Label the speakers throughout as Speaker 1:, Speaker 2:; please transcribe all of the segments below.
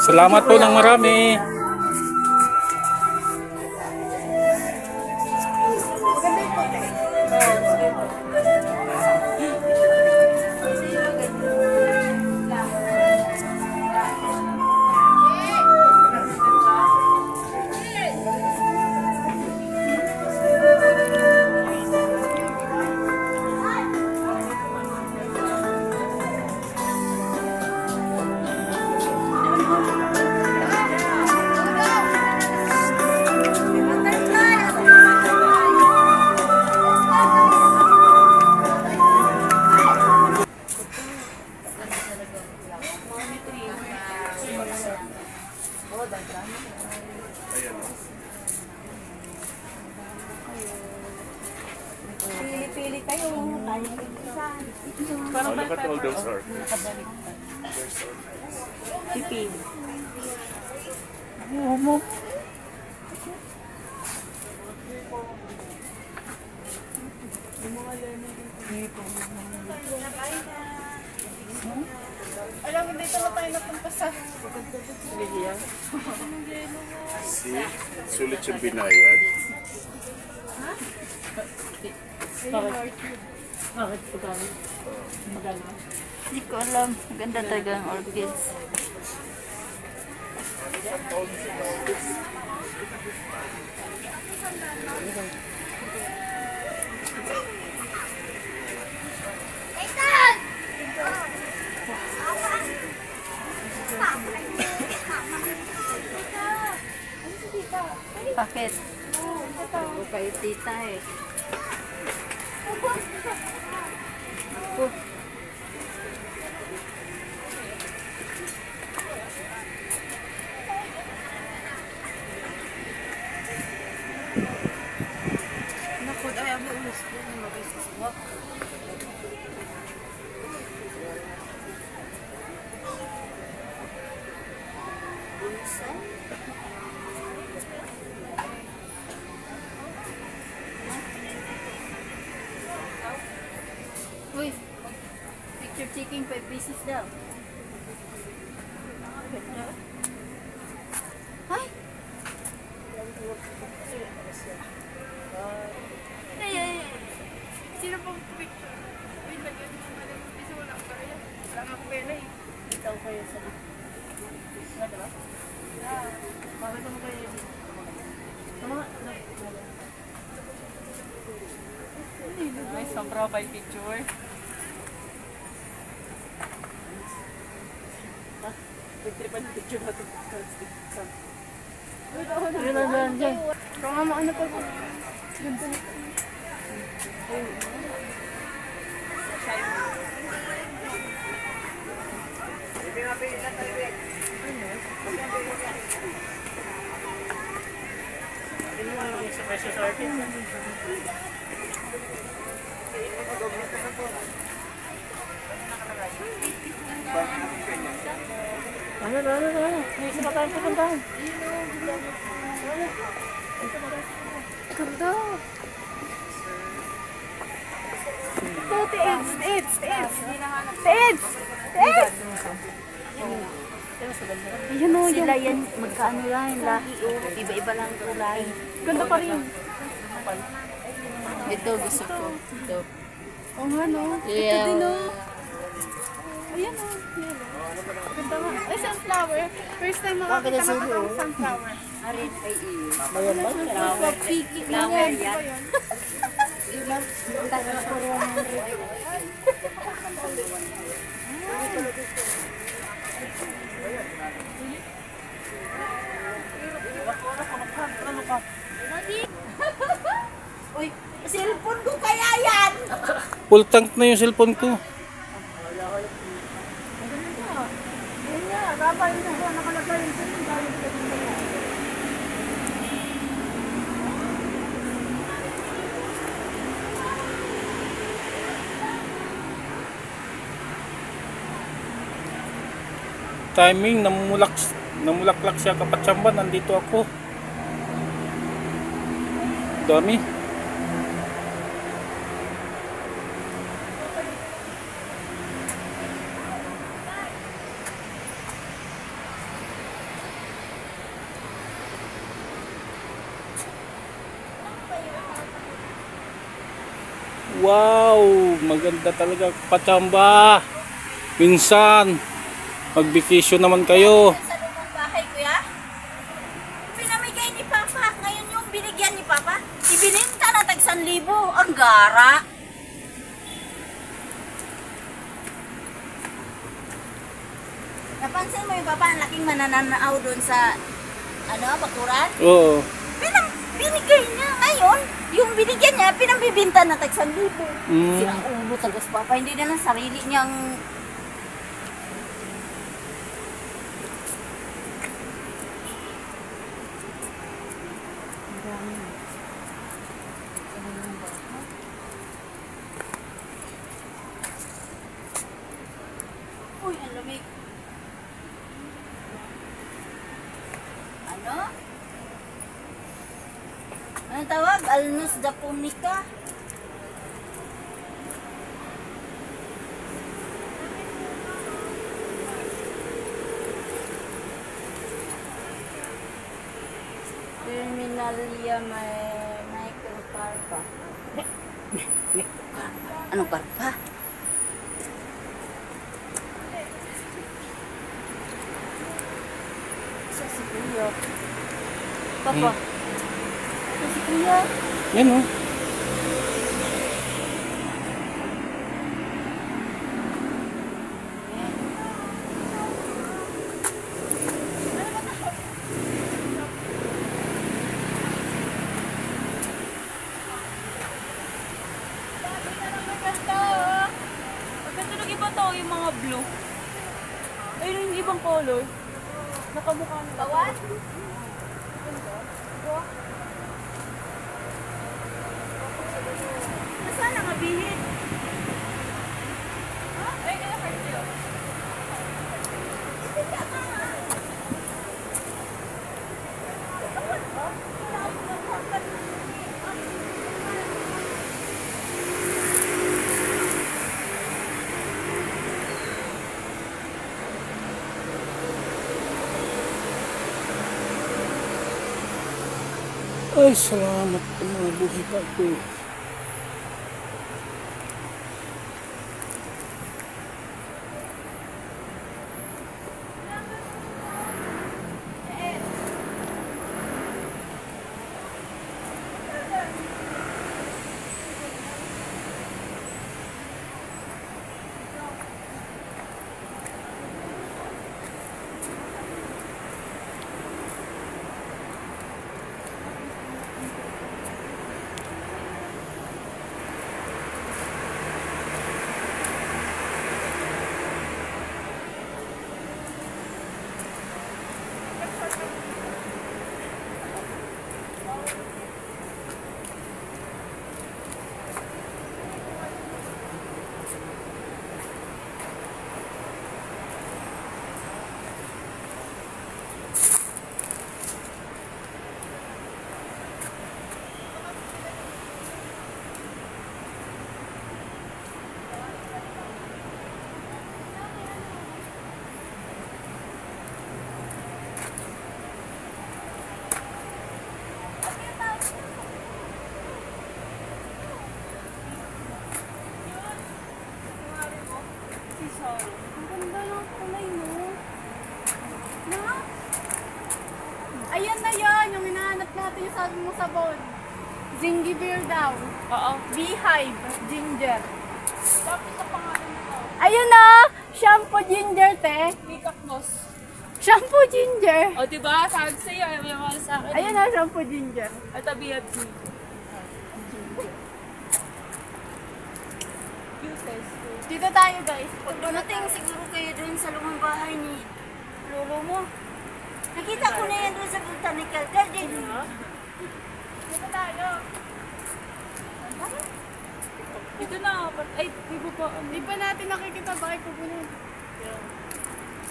Speaker 1: Salamat po ng marami.
Speaker 2: Pili-pili kayo.
Speaker 3: Oh, look at all those are.
Speaker 2: Pipili.
Speaker 4: Alam mo, dito na tayo napunta sa
Speaker 2: Lilia.
Speaker 3: See? Sulit yung binayad.
Speaker 2: Bakit po kami? Maganda.
Speaker 5: Hindi ko alam. Maganda talaga ang orchids. Bakit? Ako kayo tita eh. Ako.
Speaker 4: Naku, ay, ako umus ko na mag-isiswak.
Speaker 5: Uy, picture taking 5 pieces daw. Ay!
Speaker 4: Ay. Sino pong picture? Uy, lagyan mo naman yung piso. Wala ko kaya. Wala nga ako pera eh.
Speaker 2: Itaw kayo sa diba? Bakit mo kayo? Ay, sobra by picture. Pagtripan yung picture natin. Ayun lang dyan.
Speaker 4: Pero nga mo, ano pa po? Ganda na.
Speaker 2: Sa Precious Orchid. Ano? May isa pa tayong pupuntahan.
Speaker 4: Ganda. Ito, tiids. Ayun o,
Speaker 5: Sila yan, magkaano lang, lahi o. Iba-iba lang kulay.
Speaker 4: ganda pa rin.
Speaker 5: Ito, gusto ko. Ito.
Speaker 4: Oo nga no. Ito din o. Ayan o. Ganda nga. Ay, sunflower. First time makakita ka ng sunflower.
Speaker 5: Arin ay iyo.
Speaker 2: Bayan ba?
Speaker 4: Flower. Piki. Flower yan.
Speaker 5: Uy, cellphone ko kaya yan!
Speaker 1: Full tank na yung cellphone ko.
Speaker 2: Yun nga, kapag ito ko nakalagay yung cellphone, dahil ito
Speaker 1: Timing, namulaklak siya kapatsamba. Nandito ako. Dami. Wow, maganda talaga Pachamba. Minsan, mag-vacation naman kayo.
Speaker 5: Sa lumang bahay, kuya. Pinamigay ni Papa. Ngayon yung binigyan ni Papa. Ibininta na tag 1,000. Ang gara. Napansin mo yung Papa, ang laking manananaw doon sa, bakuran?
Speaker 1: Oo.
Speaker 5: Binigay niya ngayon. Yung binigyan niya, pinambibinta na tag 1,000. Sila ulo talaga si Papa. Hindi na lang sarili niyang... Uy, ang lamig. Ano? Anong tawag? Alnus Japonica? Terminalia microcarpa. Anong carpa? Sa si Kuya. Papa. Sa si Kuya.
Speaker 1: Yan o.
Speaker 4: Pagkatulog iba to, yung mga blue. Ayun yung ibang color. Nakamukha na.
Speaker 5: Bawat?
Speaker 4: Nasaan ang abihin? Ha? Ay, kaya heart yun.
Speaker 1: Ay, salamat po mga buhay pa ito.
Speaker 4: Ang ganda ng kulay, no? Na? Ayan na yan, yung hinahanap natin yung sabi mo sabon. Zingiber daw. Oo. Beehive. Ginger. Tapos sa pangalan nito. Ayun na! Shampoo ginger, te. Makeup gloss. Shampoo ginger.
Speaker 6: O, diba? Sabi ko sa'yo, ayaw yung mahal sa akin.
Speaker 4: Ayun na, shampoo ginger.
Speaker 6: At BFG.
Speaker 4: Dito tayo, guys.
Speaker 5: Pag dumating siguro kayo dun sa lumang bahay ni lolo mo. Nakita ko na yan dun sa botanical garden.
Speaker 4: Dito tayo.
Speaker 6: Ito na, ay, di ba ba?
Speaker 4: Di pa natin nakikita bakit pupunin.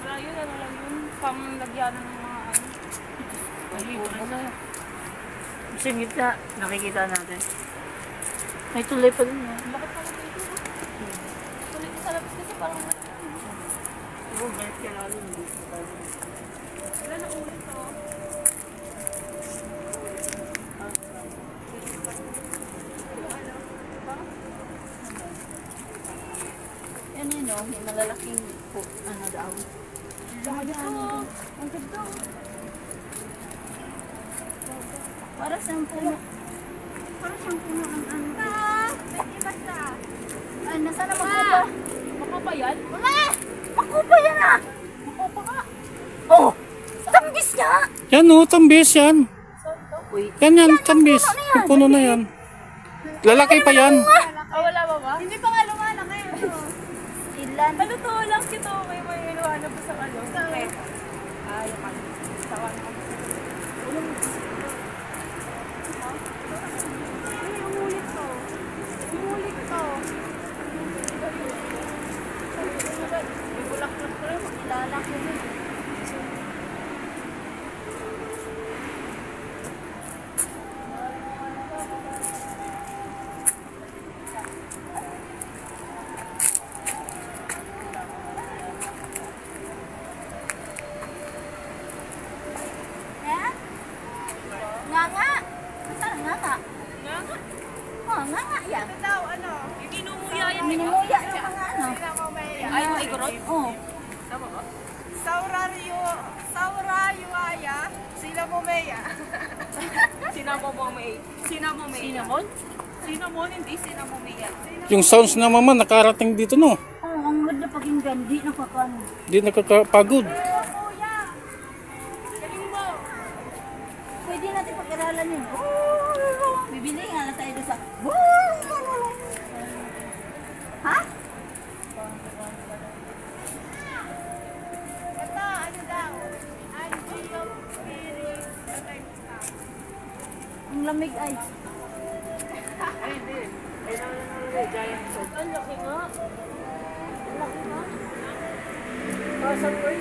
Speaker 6: Wala yun, ano lang yun. Panglagyan ng mga ano. Ay, wala.
Speaker 2: Sa gitna, nakikita natin. May tulay pa din.
Speaker 6: Bakit pala dito? Tuloy sa labas kasi parang
Speaker 2: Oo, bakit ka natin?
Speaker 6: wala na ulit to.
Speaker 5: Yan yun, no? Yung malalaking po, ano daw.
Speaker 4: Ang ganda.
Speaker 5: Para siyang puno. Para siyang puno ng ano.
Speaker 4: Iba siya.
Speaker 5: Ay, nasa na makupa?
Speaker 6: Makupa yan?
Speaker 5: Mama! Makupa yan ah! Makupa ka. Oh! Tambis niya!
Speaker 1: Yan o, tambis yan.
Speaker 5: Uy.
Speaker 1: Yan, tambis. Yung puno na yan. Lalaki pa yan.
Speaker 6: Ah, wala ba ba?
Speaker 4: Hindi pa nga lumalaki ngayon.
Speaker 5: Ilan?
Speaker 6: Ano to lang kito? May iluhanap sa ano? Okay. Ah, yung ano. Tawan ko.
Speaker 4: Ay, umulit to. Umulit to.
Speaker 6: May bulaklak ko rin.
Speaker 5: Lalaki din. Eh? Nga nga. Saan nga nga? Oh, nga nga yan.
Speaker 4: Ito daw, ano?
Speaker 6: Yung inumuya yan.
Speaker 5: Minumuya yung mga ano.
Speaker 4: Sila mo may...
Speaker 6: Ay, may gorot?
Speaker 5: Oh.
Speaker 6: Tama ba?
Speaker 4: Saurayuaya, sila mo may...
Speaker 6: Cinnamon? Cinnamon, hindi cinnamon yan.
Speaker 1: Yung sounds na mama nakarating dito no.
Speaker 5: Oh, ang ganda pakinggan. Di nakakano.
Speaker 1: Di nakakapagod.
Speaker 5: Pwede natin pag-aralan yun. Bibili nga lang tayo doon sa... Ha?
Speaker 4: Ito, ano daw? Angelo Spirit.
Speaker 5: Ang lamig ay.
Speaker 6: Ay, hindi. Ay, giant sword. Ang laki nga. Ang laki nga. Sa bird.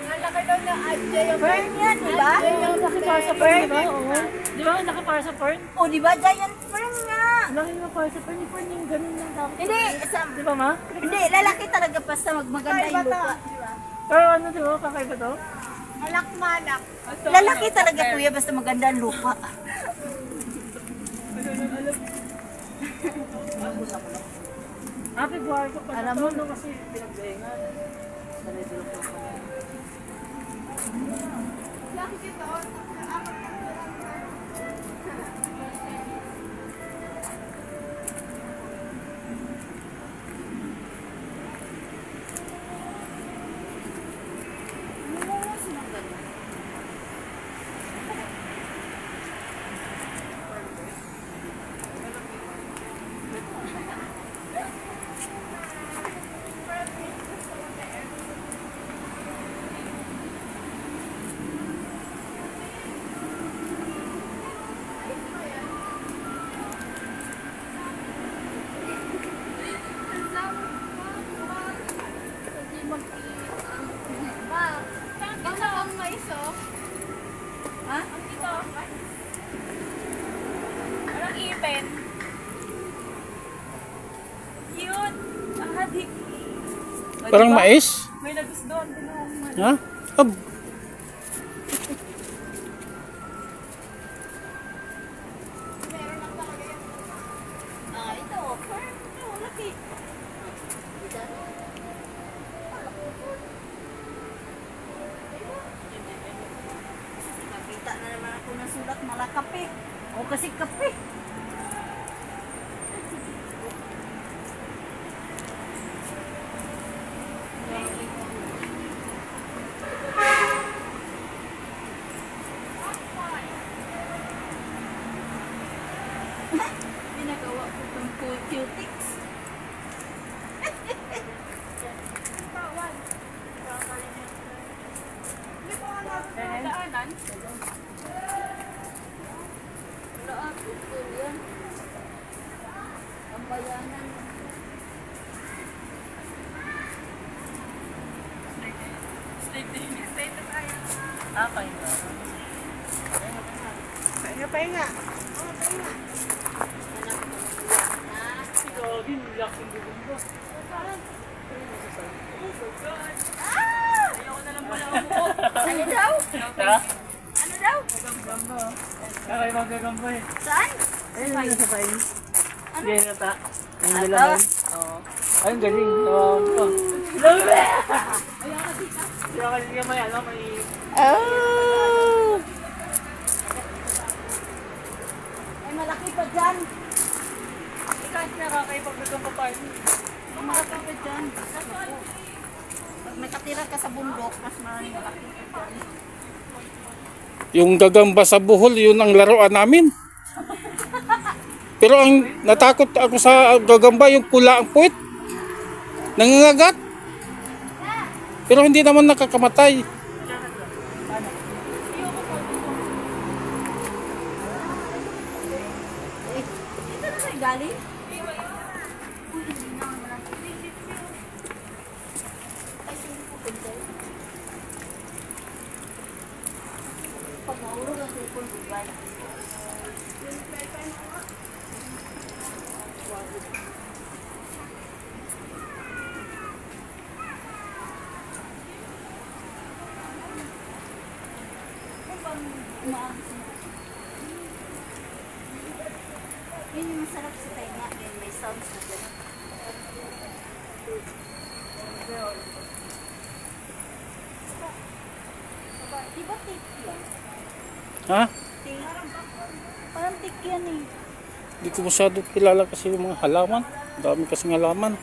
Speaker 4: Ang laki daw na Angelo.
Speaker 5: Fern yan, di ba?
Speaker 6: Ang laki para sa fern, di ba? Oo. Di ba? Ang laki para sa fern?
Speaker 5: O, di ba? Giant fern nga.
Speaker 6: Ang laki nga para sa fern. Yung fern yung ganun lang dapat.
Speaker 5: Hindi,
Speaker 6: Di ba, ma?
Speaker 5: hindi, lalaki talaga basta magmaganda yung lupa.
Speaker 6: Pero ano, di ba? Kakaiba to?
Speaker 4: Malak-malak.
Speaker 5: Lalaki talaga kuya basta maganda ang lupa.
Speaker 6: Happy buhay ko pa.
Speaker 5: Alam mo,
Speaker 6: no, kasi pinagdahingan. Nalidulog ko pa.
Speaker 4: Laki dito. Baka ang mais, oh.
Speaker 5: Ha?
Speaker 6: Ito. Walang ipin. Cute. Ang hadik.
Speaker 1: Parang mais.
Speaker 6: May nagustuhan din ako.
Speaker 1: Ha? Ab.
Speaker 5: Ah, ito, fern. Ito, laki. Nakita na naman ako ng sulat, malakape. O kasi kape. Ginagawa ko itong cutics.
Speaker 6: Daanan.
Speaker 5: Wala, tutol yan. Ang bayanan.
Speaker 6: Straight na tayo. Okay.
Speaker 4: Pahinga.
Speaker 6: Gagi, relaxing bubong ko. Ayoko na lang pala umuko.
Speaker 5: Ano daw?
Speaker 6: Ha?
Speaker 5: Ano daw?
Speaker 6: Gamba. Kakay magagamba eh.
Speaker 5: Saan?
Speaker 6: Ayun, nasa pain. Sige, nata. Yung
Speaker 5: Ato?
Speaker 6: dalaman. Oo.
Speaker 2: Ay, ang galing. Kaya kasi may ano, may...
Speaker 4: Oh!
Speaker 5: Ay, malaki pa dyan.
Speaker 2: Kahit nakakaipagdagang pa tayo.
Speaker 5: Malaki pa dyan. Pag nakatira ka sa bundok, mas malaki pa dyan.
Speaker 1: Yung gagamba sa buhol, yun ang laruan namin. Pero ang natakot ako sa gagamba, yung pula ang puwit. Nangangagat. Pero hindi naman nakakamatay.
Speaker 5: Dito na kayo galing? Pag mahulog ang cellphone, goodbye. Yun yung masarap sa tainga, yung may sounds na gano'n. Di ba take yan?
Speaker 1: Ha?
Speaker 5: Parang take yan eh.
Speaker 1: Hindi ko masyado kilala kasi yung mga halaman. Dami kasing halaman.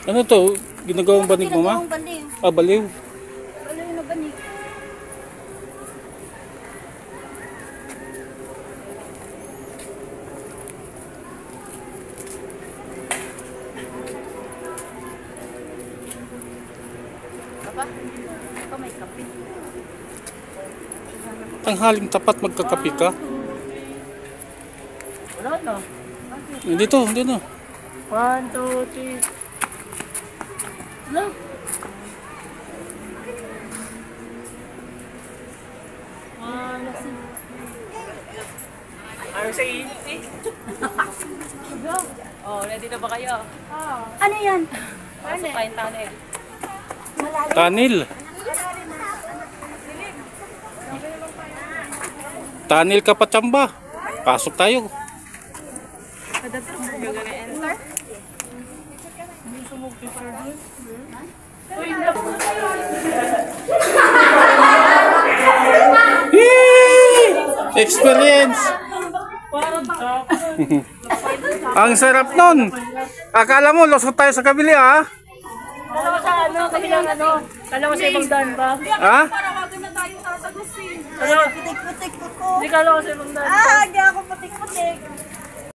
Speaker 1: Ano to? Ginagawang banig mo, ma?
Speaker 5: Ginagawang baliw.
Speaker 1: Ah, baliw.
Speaker 5: Baliw na banig. Papa, ito may kape.
Speaker 1: Tanghaling tapat magkakapi ka.
Speaker 2: Wala na.
Speaker 1: Dito, dito.
Speaker 2: 1, 2, 3. Wala. Ayaw sa init. Oh, ready na ba kayo?
Speaker 5: Ano yan?
Speaker 2: Pasok tayong tunnel.
Speaker 1: Tanil. Tanil ka pa, tsamba. Pasok tayo. Yee! Experience. Ang sarap nun. Akala mo, lusot tayo sa kabili, ha?
Speaker 2: Kala ko sa ano, kabilang ano. Kala ko sa ibang daan ba?
Speaker 1: Ha?
Speaker 2: Ano?
Speaker 5: Putik-putik ko.
Speaker 2: Hindi kala ko sa ibang daan.
Speaker 5: Ah,